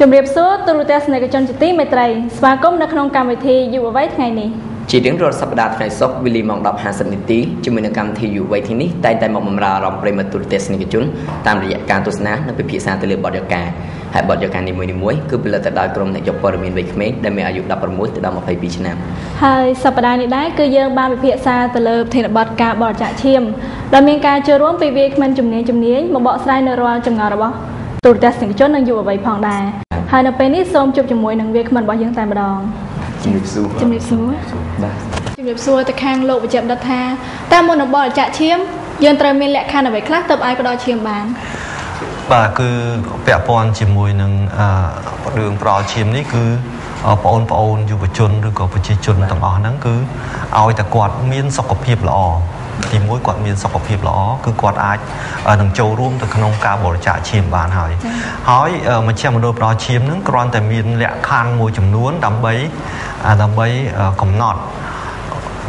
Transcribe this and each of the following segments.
ជំរាបសួរទូរទស្សនិកជនជាទីមេត្រីស្វាគមន៍នៅក្នុងកម្មវិធីយុវវ័យថ្ងៃនេះជារៀងរាល់សប្តាហ៍ថ្ងៃសុក្រវេលាម៉ោង 10:50 នាទីជាមួយនឹងកម្មវិធីយុវវ័យថ្ងៃនេះតែងតែមកបម្រើអារម្មណ៍ប្រិយមិត្តទូរទស្សនិកជនតាមរយៈការទស្សនានិងពិភាក្សាទៅលើបទយកាហើយបទយកានីមួយៗគឺផលិតទៅដោយក្រុមអ្នកយកព័ត៌មានវ័យក្មេងដែលមានអាយុ16ទៅដល់22ឆ្នាំហើយសប្តាហ៍នេះដែរគឺយើងបានពិភាក្សាទៅលើប្រធានបទការបរិច្ចាគឈាមដែលមានការចូលរួមពីវាគ្មិនជំនាញមកបកស្រាយនៅរាល់ចម្ងល់របស់ទូរទស្សនិកជននិងយុវវ័យផងដែរហើយនៅពេលនេះសូមជួបជាមួយនឹងវាគ្មិនរបស់យើងតែម្ដងជំរាបសួរជំរាបសួរបាទជំរាបសួរទៅខាងលោកវិជ្ជបណ្ឌិតថាតើមុននឹងបរិច្ចាគឈាមយើងត្រូវមានលក្ខខណ្ឌអ្វីខ្លះទើបអាចផ្ដល់ឈាមបានបាទគឺពាក់ព័ន្ធជាមួយនឹងរឿងផ្ដល់ឈាមនេះគឺបងប្អូនយុវជនឬក៏ប្រជាជនទាំងអស់ហ្នឹងគឺឲ្យតែគាត់មានសុខភាពល្អទីមួយគាត់មានសុខភាពល្អគឺគាត់អាចនឹងចូលរួមទៅក្នុងការបរិច្ចាគឈាមបានហើយមជ្ឈមណ្ឌលផ្ដល់ឈាមហ្នឹងគ្រាន់តែមានលក្ខខណ្ឌមួយចំនួនដើម្បីកំណត់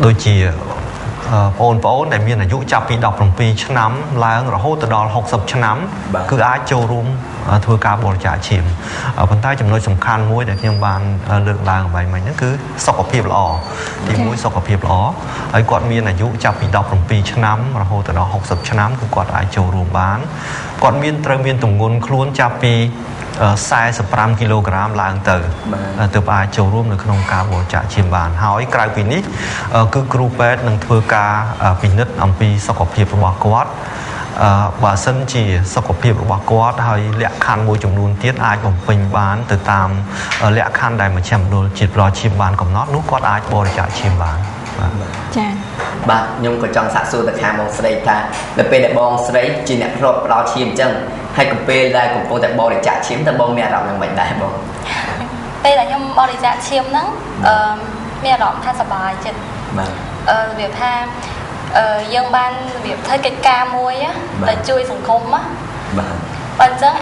ដូចជាបងប្អូនដែលមានអាយុចាប់ពី17ឆ្នាំឡើងរហូតដល់60ឆ្នាំគឺអាចចូលរួមធ្វើការបរិច្ចាគឈាមប៉ុន្តែចំណុចសំខាន់មួយដែលខ្ញុំបានលើកឡើងអ្វីមិញហ្នឹងគឺសុខភាពល្អទីមួយសុខភាពល្អហើយគាត់មានអាយុចាប់ពី17ឆ្នាំរហូតដល់60ឆ្នាំគឺគាត់អាចចូលរួមបានគាត់ត្រូវមានទម្ងន់ខ្លួនចាប់ពី45គីឡូក្រាមឡើងទៅទើបអាចចូលរួមនៅក្នុងការបរិច្ចាគឈាមបានហើយក្រៅពីនេះគឺគ្រូពេទ្យនឹងធ្វើការពិនិត្យអំពីសុខភាពរបស់គាត់បើសិនជាសុខភាពរបស់គាត់ហើយលក្ខខណ្ឌមួយចំនួនទៀតអាចបំពេញបានទៅតាមលក្ខខណ្ឌដែលមជ្ឈមណ្ឌលជាតិផ្ដល់ឈាមបានកំណត់នោះគាត់អាចបរិច្ចាគឈាមបានចា៎បាទខ្ញុំក៏ចង់សាកសួរទៅខាងបងស្រីថានៅពេលដែលបងស្រីជាអ្នកធ្លាប់ផ្ដល់ឈាមអញ្ចឹងហើយក៏ពេលដែលកំពុងតែបរិច្ចាគឈាមតើបងមានអារម្មណ៍យ៉ាងម៉េចដែរបងពេលដែលខ្ញុំបរិច្ចាគឈាមហ្នឹងមានអារម្មណ៍ថាសប្បាយចិត្តបាទរបៀបថាយើងបានរបៀបធ្វើកិច្ចការមួយដែលជួយសង្គមបាទបើអញ្ចឹង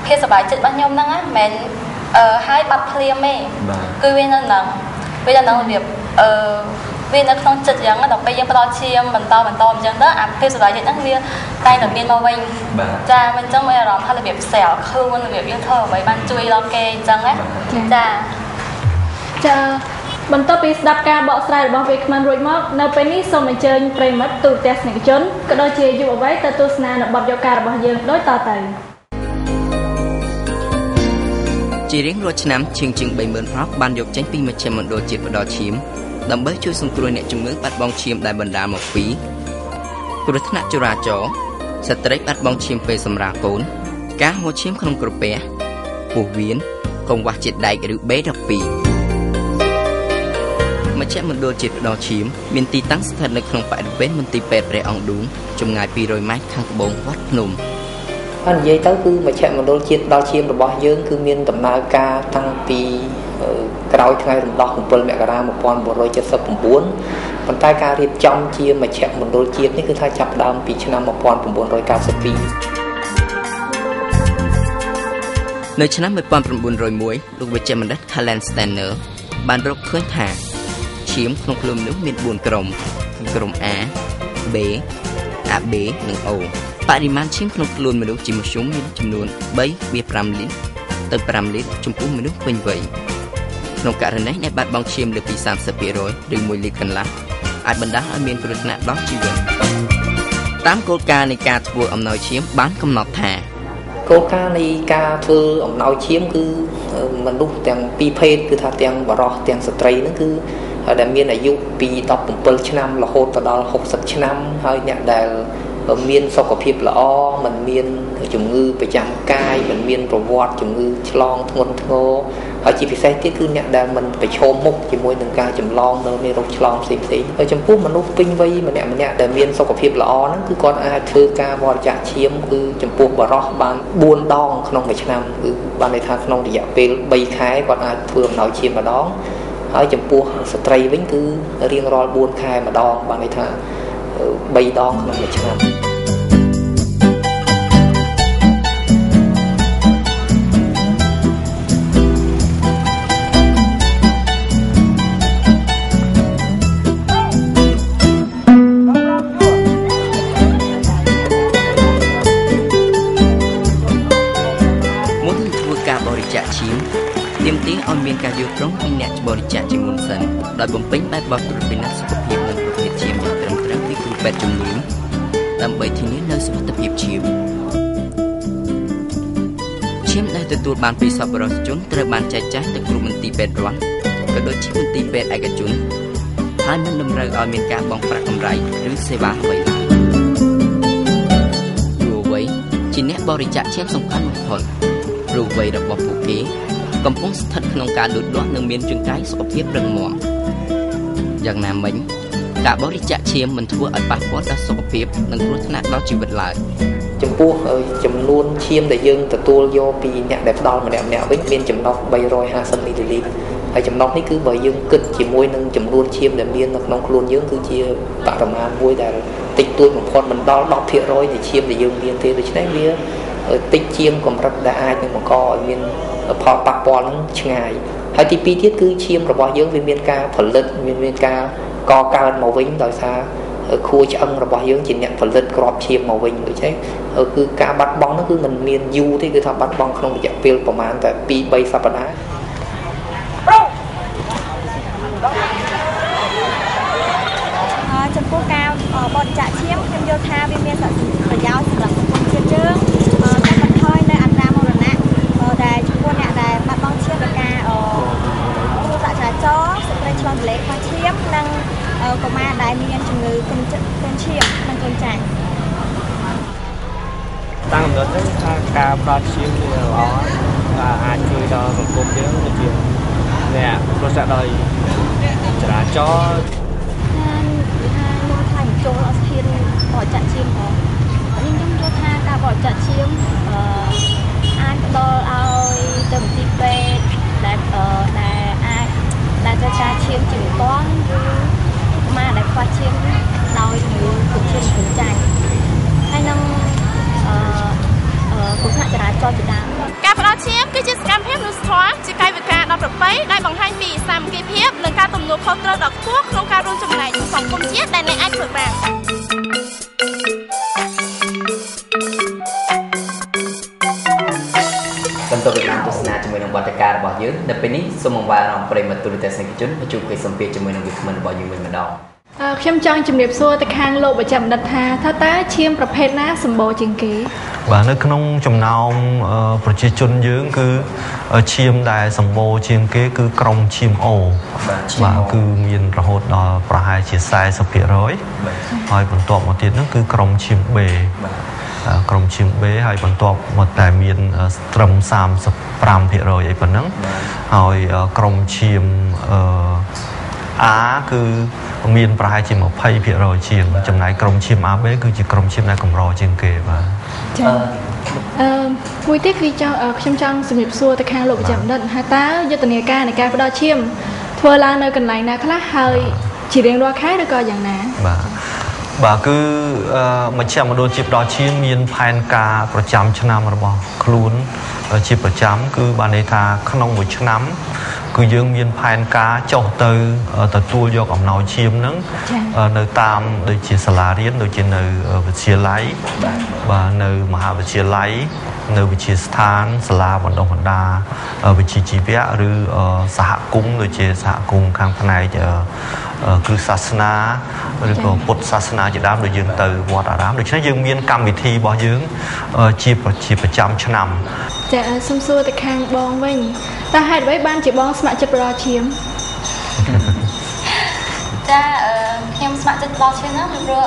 ភាពសប្បាយចិត្តរបស់ខ្ញុំហ្នឹងមិនមែនហើយបាត់ភ្លាមទេគឺវានៅនឹងរបៀបវានៅក្នុងចិត្តយ៉ាងដល់ពេលយើងផ្ដល់ឈាមបន្តអញ្ចឹងទៅភាពសប្បាយចិត្តហ្នឹងវាតែតែមានមកវិញចាមិនអញ្ចឹងមានអារម្មណ៍ថារបៀបស្រាលខ្លួនរបៀបយើងធ្វើអ្វីបានជួយដល់គេអញ្ចឹងណាចាបន្ទាប់ពីស្ដាប់ការបកស្រាយរបស់វាគ្មិនរួចមកនៅពេលនេះសូមអញ្ជើញប្រិមិត្តទូរទស្សនិកជនក៏ដូចជាយុវវ័យទៅទស្សនានៅបទយកការរបស់យើងដូចតទៅជារៀងរាល់ឆ្នាំជាង30000ប្រកបានយកចេញពីមជ្ឈមណ្ឌលជាតិផ្ដល់ឈាមដើម្បីជួយសង្គ្រោះអ្នកជំងឺបាត់បង់ឈាមដែលបណ្ដាលមកពីគ្រោះថ្នាក់ចរាចរណ៍ស្ត្រីបាត់បង់ឈាមពេលសម្រាលកូនការហូរឈាមក្នុងក្រពះពោះវៀនកង្វះជាតិដែកឬ B12 មជ្ឈមណ្ឌលជាតិផ្ដល់ឈាមមានទីតាំងស្ថិតនៅក្នុងបរិវេណមន្ទីរពេទ្យព្រះអង្គឌូងចម្ងាយ200ម៉ែត្រខាងត្បូងវត្តភ្នំហើយនិយាយទៅគឺមជ្ឈមណ្ឌលជាតិផ្ដល់ឈាមរបស់យើងគឺមានដំណើរការតាំងពីក្រោយថ្ងៃរំដោះ7មករា1979ប៉ុន្តែការរៀបចំជាមជ្ឈមណ្ឌលជាតិនេះគឺថាចាប់ផ្ដើមពីឆ្នាំ1992នៅឆ្នាំ1901លោកវិជ្ជបណ្ឌិត Kalen Stanner បានរកឃើញថាឈាមក្នុងខ្លួនមនុស្សមាន4ក្រុមគឺក្រុម A B AB និង O បរិមាណឈាមក្នុងខ្លួនមនុស្សជាមធ្យមមានចំនួន 3.5 លីត្រទៅ 5 លីត្រចំពោះមនុស្សពេញវ័យក្នុងករណីដែលបាត់បង់ឈាមលើសពី 30% ឬ 1 លីត្រកន្លះអាចបណ្ដាលឲ្យមានគ្រោះថ្នាក់ដល់ជីវិតតាមគោលការណ៍នៃការធ្វើអំណោយឈាមបានកំណត់ថាគោលការណ៍នៃការធ្វើអំណោយឈាមគឺមនុស្សទាំងពីរភេទគឺថាទាំងបុរសទាំងស្ត្រីហ្នឹងគឺដែលមានអាយុពី17ឆ្នាំរហូតដល់60ឆ្នាំហើយអ្នកដែលមានសុខភាពល្អមិនមានជំងឺប្រចាំកាយមិនមានប្រវត្តិជំងឺឆ្លងធ្ងន់ធ្ងរ ហើយជាពិសេសទៀតគឺអ្នកដែលមិនប្រឈមមុខជាមួយនឹងការចម្លងនៅមេរោគឆ្លងផ្សេងៗហើយចំពោះមនុស្សពេញវ័យម្នាក់ដែលមានសុខភាពល្អហ្នឹងគឺគាត់អាចធ្វើការបរិច្ចាគឈាមគឺចំពោះបរិសុទ្ធបាន4ដងក្នុងមួយឆ្នាំគឺបានន័យថាក្នុងរយៈពេល3ខែគាត់អាចធ្វើអំណោយឈាមម្ដងហើយចំពោះស្ត្រីវិញគឺរៀងរាល់4ខែម្ដងបានន័យថា3ដងក្នុងមួយឆ្នាំទាមទារឲ្យមានការយល់ព្រមពីអ្នកបរិច្ចាគជាមុនសិនដោយបំពេញបែបបទត្រួតពិនិត្យសុខភាពនិងប្រភេទឈាមយ៉ាងត្រឹមត្រូវពីគ្រូពេទ្យជំនាញដើម្បីធានានូវសុវត្ថិភាពឈាមដែលទទួលបានពីសប្បុរសជនត្រូវបានចែកចាយទៅគ្រប់មន្ទីរពេទ្យរដ្ឋក៏ដូចជាមន្ទីរពេទ្យឯកជនហើយមិនតម្រូវឲ្យមានការបង់ប្រាក់កម្រៃឬសេវាអ្វីឡើយព្រោះអ្វីជាអ្នកបរិច្ចាគឈាមសំខាន់បំផុតព្រោះអ្វីរបស់ពួកគេកំពុងស្ថិតក្នុងការលូតលាស់និងមានរាងកាយសុខភាពរឹងមាំយ៉ាងណាមិញការបរិច្ចាគឈាមមិនធ្វើឲ្យប៉ះពាល់ដល់សុខភាពនិងគ្រោះថ្នាក់ដល់ជីវិតឡើយចំពោះចំនួនឈាមដែលយើងទទួលយកពីអ្នកដែលផ្ដល់ម្នាក់វិញមានចំណុះ350មីលីលីត្រហើយចំណុះនេះគឺបើយើងគិតជាមួយនឹងចំនួនឈាមដែលមាននៅក្នុងខ្លួនយើងគឺជាបរិមាណមួយដែលតិចតួចបំផុតមិនដល់ 10% នៃឈាមដែលយើងមានទេដូច្នេះវាតិចជាងកម្រិតដែលអាចនឹងបង្កឲ្យមានផលប៉ះពាល់នឹងឆ្ងាយហើយទី2ទៀតគឺឈាមរបស់យើងវាមានការផលិតមានការកកើតមកវិញដោយសារខួរឆ្អឹងរបស់យើងជាអ្នកផលិតក្របឈាមមកវិញដូច្នេះគឺការបាត់បង់នោះគឺមិនមានយូរទេគឺថាបាត់បង់ក្នុងរយៈពេលប្រហែលតែ 2-3 សប្តាហ៍ចំពោះការបរិច្ចាគឈាមខ្ញុំយល់ថាវាមានប្រយោជន៍សម្រាប់សង្គមជាតិយើងតែបន្ថយនៅអត្រាមរណៈដែលចំពោះអ្នកដែលបាត់បង់ឈាមដោយការគ្រោះថ្នាក់ចរាចរណ៍ស្ត្រីឆ្លងទន្លេខ្វះឈាមនិងកុមារដែលមានជំងឺគ្រុនឈាមនិងគ្រុនចាញ់តាមកំណត់ទៅថាការផ្ដល់ឈាមវាល្អអាចជួយដល់សង្គមយើងដូចជាអ្នកគ្រោះថ្នាក់ដោយចរាចរណ៍ចូលអស្ធានបរិច្ចាគឈាមផងខ្ញុំយល់ថាការបរិច្ចាគឈាមអាចផ្ដល់ឲ្យទៅមន្ទីរពេទ្យដែលអាចត្រូវការឈាមជាបន្ទាន់ឬកុមារដែលខ្វះឈាមដោយជំងឺគ្រុនឈាមគ្រុនចាញ់ហើយនឹងគ្រោះថ្នាក់ចរាចរណ៍ជាដើមការផ្ដល់ឈាមគឺជាសកម្មភាពមនុស្សធម៌ជាកាយវិការដ៏ប្រពៃដែលបង្ហាញពីសាមគ្គីភាពនិងការទំនួលខុសត្រូវដ៏ខ្ពស់ក្នុងការរួមចំណែកសង្គមជាតិដែលអ្នកអាចធ្វើបានបន្តទៅតាមទស្សនាជាមួយនឹងបទការរបស់យើងនៅពេលនេះសូមអង្វរអារម្មណ៍ប្រិយមិត្តទូរទស្សនិកជនមកជួបគេសម្ភាសជាមួយនឹងវាគ្មិនរបស់យើងវិញម្ដងខ្ញុំចង់ជំរាបសួរទៅខាងលោកបច្ចេកបណ្ឌិតថាតើឈាមប្រភេទណាសម្បូរជាងគេបាទនៅក្នុងចំណោមប្រជាជនយើងគឺឈាមដែលសម្បូរជាងគេគឺក្រុមឈាមអូបាទគឺមានរហូតដល់ប្រហែលជា 40% ហើយបន្ទាប់មកទៀតនោះគឺក្រុមឈាម B ក្រុមឈាម B ហើយបន្ទាប់មកតែមានត្រឹម 35% អីប៉ុណ្ណឹងហើយក្រុមឈាមA គឺមានប្រហែលជា 20% ជាងចំណែកក្រុមឈាម AB គឺជាក្រុមឈាមដែលកម្រជាងគេបាទមួយទៀតគឺខ្ញុំចង់ជំរាបសួរទៅខាងលោកបច្ចេកបណ្ឌិតថាតើយុទ្ធនាការនៃការផ្ដល់ឈាមធ្វើឡើងនៅកន្លែងណាខ្លះហើយជារៀងរាល់ខែឬក៏យ៉ាងណាបាទគឺមជ្ឈមណ្ឌលជាតិផ្ដល់ឈាមមានផែនការប្រចាំឆ្នាំរបស់ខ្លួនជាប្រចាំគឺបានន័យថាក្នុងមួយឆ្នាំគឺយើងមានផែនការចុះទៅទទួលយកអំណោយឈាមហ្នឹងនៅតាមដូចជាសាលារៀនដូចជានៅវិទ្យាល័យបាទនៅមហាវិទ្យាល័យនៅវិទ្យាស្ថានសាលាបណ្ដុះបណ្ដាវិជ្ជាជីវៈឬសហគមន៍ដូចជាសហគមន៍ខាងផ្នែកគ្រឹះសាសនាឬក៏ពុទ្ធសាសនាជាដើមដូចយើងទៅវត្តអារាមដូច្នេះយើងមានកម្មវិធីរបស់យើងជាប្រចាំឆ្នាំចាសូមសួរទៅខាងបងវិញតើហេតុអ្វីបានជាបងស្ម័គ្រចិត្តផ្ដល់ឈាមចាខ្ញុំស្ម័គ្រចិត្តផ្ដល់ឈាមហ្នឹងពីព្រោះ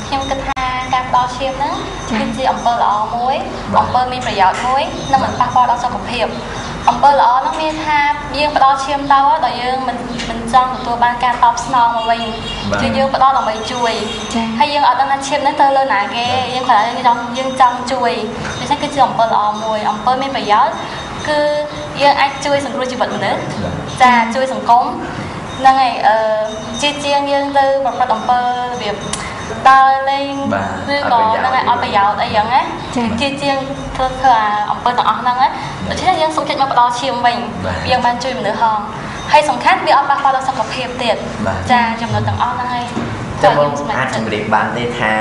ខ្ញុំគិតថាការផ្ដល់ឈាមហ្នឹងគឺជាអំពើល្អមួយអំពើមានប្រយោជន៍មួយនិងមិនប៉ះពាល់ដល់សុខភាព អំពើល្អហ្នឹងមានថាយើងផ្ដល់ឈាមទៅដល់យើងមិនចង់ទទួលបានការតបស្នងមកវិញគឺយើងផ្ដល់ដើម្បីជួយហើយយើងអត់ដឹងថាឈាមហ្នឹងទៅលើណាគេយើងគ្រាន់តែយើងចង់ជួយដូច្នេះគឺជាអំពើល្អមួយអំពើមានប្រយោជន៍គឺយើងអាចជួយសង្គ្រោះជីវិតមនុស្សចាជួយសង្គមហ្នឹងហើយជាជាងយើងទៅប្រព្រឹត្តអំពើរបៀបដើរលេងឬក៏ហ្នឹងហើយអត់ប្រយោជន៍អីចឹងណាជាជាងធ្វើអំពើទាំងអស់ហ្នឹងណាដូច្នេះយើងសុខចិត្តមកផ្ដល់ឈាមវិញយើងបានជួយមនុស្សហងហើយសំខាន់វាអត់ប៉ះពាល់ដល់សុខភាពទៀតចាចំណុចទាំងអស់ហ្នឹងហើយចាំបងអាចជម្រាបបានទេថា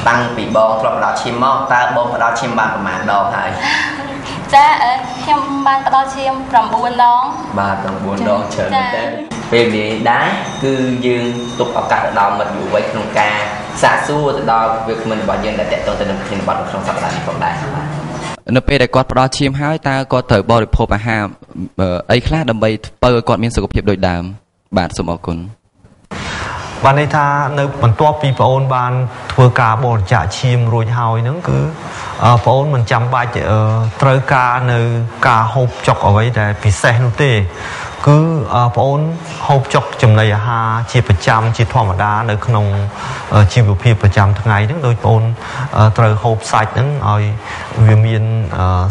តាំងពីបងធ្លាប់ផ្ដល់ឈាមមកតើបងផ្ដល់ឈាមបានប្រមាណដងហើយចាខ្ញុំបានផ្ដល់ឈាម9ដងបាទ9ដងច្រើនមែនទេពេលនេះដែរគឺយើងទុកឱកាសទៅដល់មិត្តយុវវ័យក្នុងការសាកសួរទៅដល់វាគ្មិនរបស់យើងដែលតេតទៅនឹងធានបត់ក្នុងសប្តាហ៍នេះផងដែរនៅពេលដែលគាត់ផ្ដល់ឈាមហើយតើគាត់ត្រូវបរិភោគអាហារអីខ្លះដើម្បីធ្វើឲ្យគាត់មានសុខភាពដូចដើមបាទសូមអរគុណបានន័យថានៅបន្ទាប់ពីបងអូនបានធ្វើការបរិច្ចាគឈាមរួចហើយហ្នឹងគឺបងអូនមិនចាំបាច់ត្រូវការនៅការហូបចុកអ្វីដែលពិសេសនោះទេគឺបងអូនហូបចុកចំណីអាហារជាប្រចាំជាធម្មតានៅក្នុងជីវភាពប្រចាំថ្ងៃហ្នឹងដោយបងអូនត្រូវហូបសាច់ហ្នឹងឲ្យវាមាន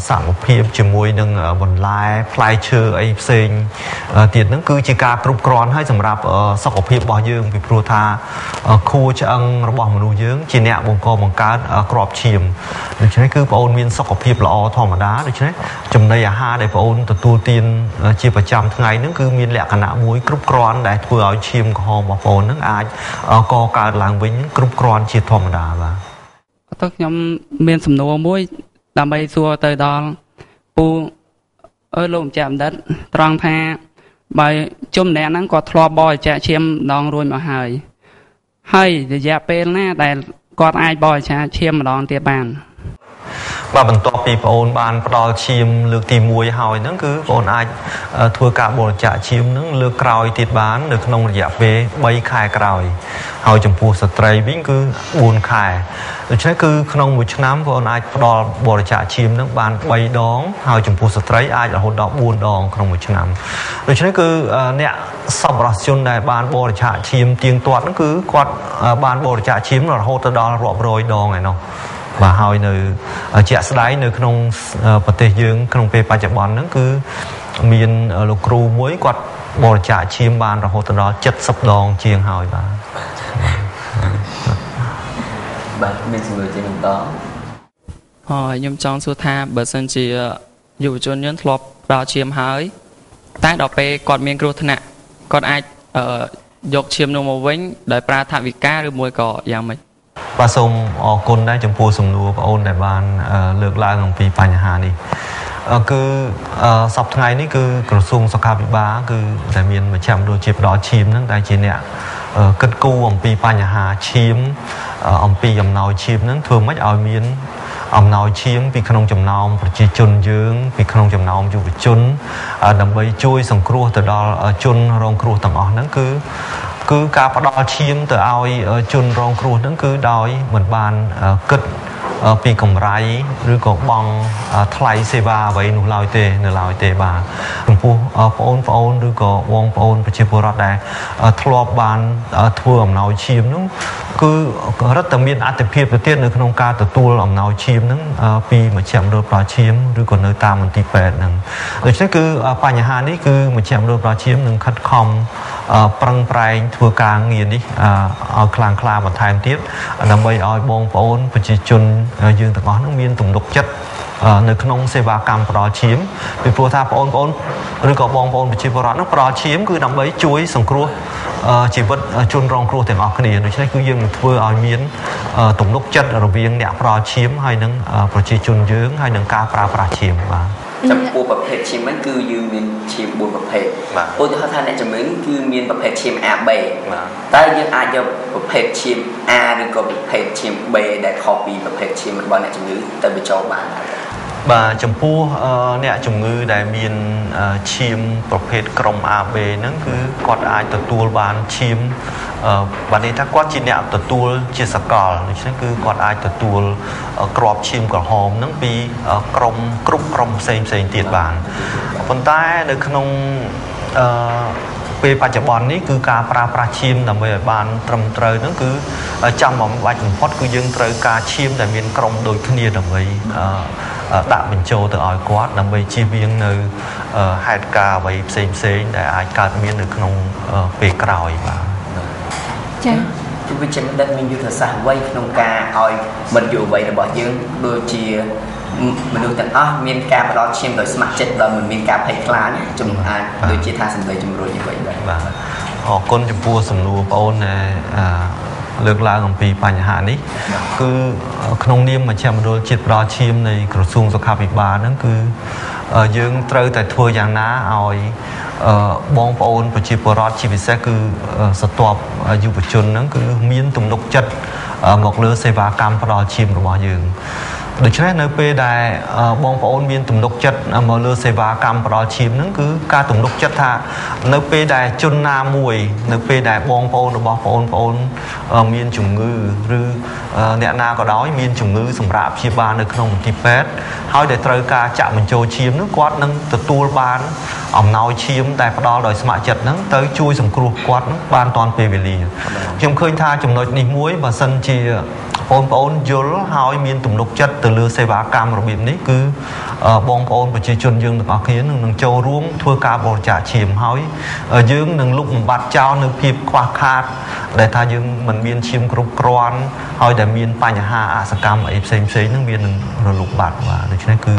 សមភាពជាមួយនឹងបន្លែផ្លែឈើអីផ្សេងទៀតហ្នឹងគឺជាការគ្រប់គ្រាន់ហើយសម្រាប់សុខភាពរបស់យើងពីព្រោះថាខួរឆ្អឹងរបស់មនុស្សយើងជាអ្នកបង្កើតគ្រាប់ឈាមដូច្នេះគឺបងអូនមានសុខភាពល្អធម្មតាដូច្នេះចំណីអាហារដែលបងអូនទទួលទានជាប្រចាំថ្ងៃហ្នឹងគឺមានលក្ខណៈមួយគ្រប់គ្រាន់ដែលធ្វើឲ្យឈាមក្រហមរបស់បងអូនហ្នឹងអាចកកើតឡើងវិញគ្រប់គ្រាន់ជាធម្មតាបាទតើខ្ញុំមានសំណួរមួយដើម្បីសួរទៅដល់ពូលោកម្ចាស់បណ្ឌិតត្រង់ថាបើជំនះហ្នឹងគាត់ធ្លាប់បរិច្ចាគឈាមម្ដងរួចមកហើយរយៈពេលណាដែលគាត់អាចបរិច្ចាគឈាមម្ដងទៀតបានបាទបន្ទាប់ពីបងអូនបានផ្ដល់ឈាមលើកទី1ហើយហ្នឹងគឺបងអូនអាចធ្វើការបរិច្ចាគឈាមហ្នឹងលើកក្រោយទៀតបាននៅក្នុងរយៈពេល3ខែក្រោយហើយចំពោះស្ត្រីវិញគឺ4ខែដូច្នេះគឺក្នុងមួយឆ្នាំបងអូនអាចផ្ដល់បរិច្ចាគឈាមហ្នឹងបាន3ដងហើយចំពោះស្ត្រីអាចរហូតដល់4ដងក្នុងមួយឆ្នាំដូច្នេះគឺអ្នកសប្បុរសជនដែលបានបរិច្ចាគឈាមទៀងទាត់ហ្នឹងគឺគាត់បានបរិច្ចាគឈាមរហូតទៅដល់រាប់រយដងឯណោះបាទហើយនៅជាក់ស្ដែងនៅក្នុងប្រទេសយើងក្នុងពេលបច្ចុប្បន្នហ្នឹងគឺមានលោកគ្រូមួយគាត់បរិច្ចាគឈាមបានរហូតដល់70ដងជាងហើយបាទមានសំណួរជាបន្តខ្ញុំចង់សួរថាបើសិនជាយុវជនយើងធ្លាប់ផ្ដល់ឈាមហើយតែដល់ពេលគាត់មានគ្រោះថ្នាក់គាត់អាចយកឈាមនោះមកវិញដោយប្រើថវិកាឬមួយក៏យ៉ាងម៉េចបាទសូមអរគុណដែរចំពោះសំណួរបងអូនដែលបានលើកឡើងអំពីបញ្ហានេះគឺសប្តាហ៍ថ្ងៃនេះគឺក្រសួងសុខាភិបាលគឺតែមានមជ្ឈមណ្ឌលជាផ្ដល់ឈាមហ្នឹងដែលជាអ្នកគិតគូរអំពីបញ្ហាឈាមអំពីអំណោយឈាមហ្នឹងធ្វើម៉េចឲ្យមានអំណោយឈាមពីក្នុងចំណោមប្រជាជនយើងពីក្នុងចំណោមយុវជនដើម្បីជួយសង្គ្រោះទៅដល់ជនរងគ្រោះទាំងអស់ហ្នឹងគឺការផ្ដល់ឈាមទៅឲ្យជនរងគ្រោះហ្នឹងគឺដោយមិនបានគិតពីកម្រៃឬក៏បង់ថ្លៃសេវាអ្វីនោះឡើយទេនៅឡើយទេបាទចំពោះបងប្អូនឬក៏បងប្អូនប្រជាពលរដ្ឋដែលធ្លាប់បានធ្វើអំណោយឈាមនោះគឺរឹតតែមានអត្ថិភាពទៅទៀតនៅក្នុងការទទួលអំណោយឈាមហ្នឹងពីមជ្ឈមណ្ឌលផ្ដល់ឈាមឬក៏នៅតាមមន្ទីរពេទ្យហ្នឹងដូច្នេះគឺបញ្ហានេះគឺមជ្ឈមណ្ឌលផ្ដល់ឈាមនឹងខិតខំប្រឹងប្រែងធ្វើការងារនេះឲ្យខ្លាំងក្លាបន្ថែមទៀតដើម្បីឲ្យបងប្អូនប្រជាជនយើងទាំងអស់ហ្នឹងមានទំនុកចិត្តនៅក្នុងសេវាកម្មផ្ដល់ឈាមពីព្រោះថាបងប្អូនឬក៏បងប្អូនប្រជាពលរដ្ឋហ្នឹងផ្ដល់ឈាមគឺដើម្បីជួយសង្គ្រោះជីវិតជនរងគ្រោះទាំងអស់គ្នាដូច្នេះគឺយើងនឹងធ្វើឲ្យមានទំនុកចិត្តរវាងអ្នកផ្ដល់ឈាមហើយនឹងប្រជាជនយើងហើយនឹងការប្រើប្រាស់ឈាមបាទចំពោះប្រភេទឈាមហ្នឹងគឺយើងមានឈាម4ប្រភេទឧទាហរណ៍ថាអ្នកជំងឺគឺមានប្រភេទឈាម AB តែយើងអាចយកប្រភេទឈាម A ឬក៏ប្រភេទឈាម B ដែលខុសពីប្រភេទឈាមរបស់អ្នកជំងឺទៅបញ្ចូលបាន bà chấm pu nè chủng ngư đại miền chimประเภท ក្រុម AB ហ្នឹងគឺគាត់អាចទទួលបានឈាមបាទនេះថាគាត់ជាអ្នកទទួលជាសកលដូច្នេះគឺគាត់អាចទទួលក្របឈាមក្រហមហ្នឹងពីក្រុមគ្រប់ក្រុមផ្សេងទៀតបានប៉ុន្តែនៅក្នុងពេលបច្ចុប្បន្ននេះគឺការប្រើប្រាស់ឈាមដើម្បីឲ្យបានត្រឹមត្រូវហ្នឹងគឺចាំបំបាច់បំផុតគឺយើងត្រូវការឈាមដែលមានក្រុមដូចគ្នាដើម្បីដាក់បញ្ចូលទៅឲ្យគាត់ដើម្បីជៀសវាងនៅហេតុការណ៍អ្វីផ្សេងដែលអាចកើតមាននៅក្នុងពេលក្រោយបាទចា៎គឺវិជ្ជាបណ្ឌិតមានយុទ្ធសាស្ត្រអ្វីក្នុងការឲ្យមិត្តយុវវ័យរបស់យើងដូចជាមនុស្សទាំងអស់មានការផ្ដល់ឈាមដោយស្ម័គ្រចិត្តដោយមិនមានការភ័យខ្លាចជំនួសអាចដូចជាថាសម្ដីជំរុញអ្វីបាទអរគុណចំពោះសំណួរបងអូនលើកឡើងអំពីបញ្ហានេះគឺក្នុងនាមមជ្ឈមណ្ឌលជាតិផ្ដល់ឈាមនៃក្រសួងសុខាភិបាលហ្នឹងគឺយើងត្រូវតែធ្វើយ៉ាងណាឲ្យបងប្អូនប្រជាពលរដ្ឋជាពិសេសគឺស្ទាប់យុវជនហ្នឹងគឺមានទំនុកចិត្តមកលើសេវាកម្មផ្ដល់ឈាមរបស់យើងដូច្នេះនៅពេលដែលបងប្អូនមានទំនុកចិត្តមកលើសេវាកម្មផ្ដល់ឈាមហ្នឹងគឺការទំនុកចិត្តថានៅពេលដែលជនណាមួយនៅពេលដែលបងប្អូនរបស់បងប្អូនមានជំងឺឬអ្នកណាក៏ដោយមានជំងឺសម្រាប់ព្យាបាលនៅក្នុងមន្ទីរពេទ្យហើយដែលត្រូវការចាក់បញ្ចូលឈាមហ្នឹងគាត់នឹងទទួលបានអំណោយឈាមដែលផ្ដល់ដោយស្ម័គ្រចិត្តហ្នឹងទៅជួយសង្គ្រោះគាត់បានទាន់ពេលវេលាខ្ញុំឃើញថាចំណុចនេះមួយបើសិនជាបងប្អូនយល់ហើយមានទំនុកចិត្តទៅលើសេវាកម្មរបៀបនេះគឺបងប្អូនប្រជាជនយើងទាំងអស់គ្នានឹងចូលរួមធ្វើការបរិច្ចាគឈាមហើយយើងនឹងលុបបំបាត់ចោលនៅភាពខ្វះខាតដែលថាយើងមិនមានឈាមគ្រប់គ្រាន់ហើយដែលមានបញ្ហាអសកម្មអីផ្សេងហ្នឹងវានឹងរលុបបាត់បាទដូច្នេះគឺ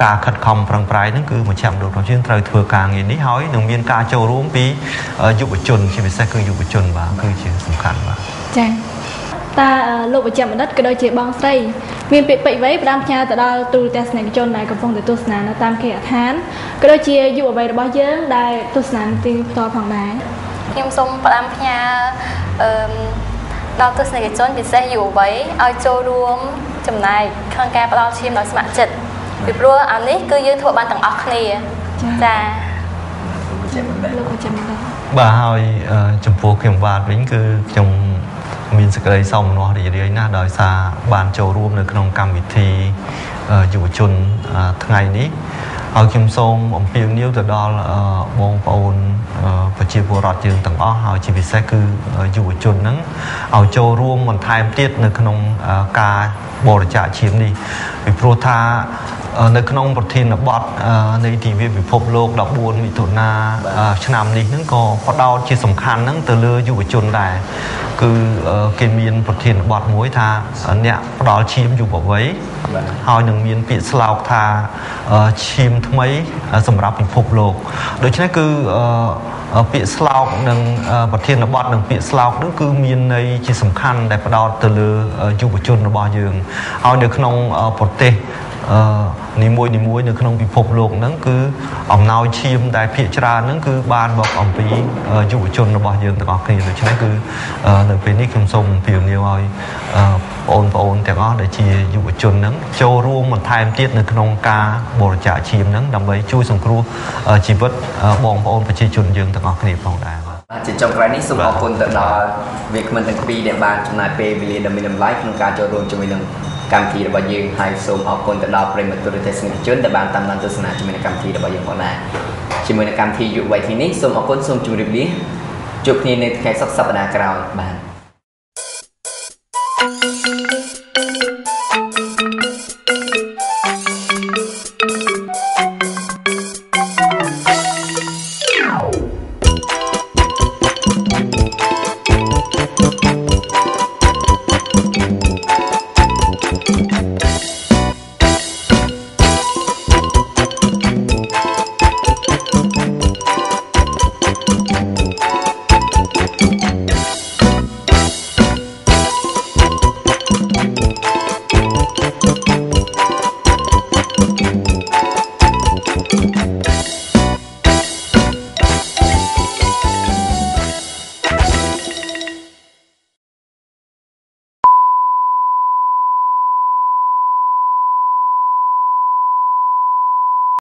ការខិតខំប្រឹងប្រែងហ្នឹងគឺមជ្ឈមណ្ឌលរបស់យើងត្រូវធ្វើការងារនេះហើយនឹងមានការចូលរួមពីយុវជនជាពិសេសគឺយុវជនបាទគឺជាសំខាន់បាទចា៎តើលោកវិជ្ជបណ្ឌិតក៏ដូចជាបងស្រីមានពាក្យពេចន៍អ្វីផ្ដាំផ្ញើទៅដល់ទូរទស្សនិកជនដែលកំពុងទស្សនានៅតាមគេហដ្ឋានក៏ដូចជាយុវវ័យរបស់យើងដែលទស្សនាទីផ្ទាល់ផងដែរខ្ញុំសូមផ្ដាំផ្ញើដល់ទស្សនិកជនពិសេសយុវវ័យឲ្យចូលរួមចំណែកក្នុងការផ្ដល់ឈាមដោយស្ម័គ្រចិត្តពីព្រោះអានេះគឺយើងធ្វើបានទាំងអស់គ្នាចា៎លោកវិជ្ជបណ្ឌិតបាទហើយចំពោះខ្ញុំបាទវិញគឺខ្ញុំមានសេចក្តីសោមនស្សរីករាយណាស់ដោយសារបានចូលរួមនៅក្នុងកម្មវិធីយុវជនថ្ងៃនេះហើយខ្ញុំសូមអំពាវនាវទៅដល់បងប្អូនប្រជាពលរដ្ឋយើងទាំងអស់ហើយជាពិសេសគឺយុវជនហ្នឹងឲ្យចូលរួមបន្ថែមទៀតនៅក្នុងការបរិច្ចាគឈាមនេះពីព្រោះថានៅក្នុងប្រធានបទនៃទិវាពិភពលោក14មិថុនាឆ្នាំនេះហ្នឹងក៏ផ្ដោតជាសំខាន់ហ្នឹងទៅលើយុវជនដែរគឺគេមានប្រធានបទមួយថាអ្នកផ្ដល់ឈាមយុវវ័យហើយនឹងមានពាក្យស្លោកថាឈាមថ្មីសម្រាប់ពិភពលោកដូច្នេះគឺពាក្យស្លោកនិងប្រធានបទនិងពាក្យស្លោកនោះគឺមានន័យជាសំខាន់ដែលផ្ដោតទៅលើយុវជនរបស់យើងហើយនៅក្នុងប្រទេសនីមួយនៅក្នុងពិភពលោកហ្នឹងគឺអំណោយឈាមដែលភាគច្រើនហ្នឹងគឺបានមកអំពីយុវជនរបស់យើងទាំងអស់គ្នាដូច្នេះគឺនៅពេលនេះខ្ញុំសូមអំពាវនាវឲ្យបងប្អូនទាំងអស់ដែលជាយុវជនហ្នឹងចូលរួមបន្ថែមទៀតនៅក្នុងការបរិច្ចាគឈាមហ្នឹងដើម្បីជួយសង្គ្រោះជីវិតបងប្អូនប្រជាជនយើងទាំងអស់គ្នាផងដែរជាចុងក្រោយនេះសូមអរគុណទៅដល់វាគ្មិនទាំងពីរដែលបានចំណាយពេលវេលាដ៏មានតម្លៃក្នុងការចូលរួមជាមួយនឹងកម្មវិធីរបស់យើងហើយសូមអរគុណទៅដល់ប្រិយមិត្តទូរទស្សនិកជនដែលបានតាមដានទស្សនាជាមួយនឹងកម្មវិធីរបស់យើងផងដែរជាមួយនឹងកម្មវិធីយុវវ័យថ្ងៃនេះសូមអរគុណសូមជម្រាបលាជួបគ្នានៅថ្ងៃសុក្រសប្តាហ៍ក្រោយបាទ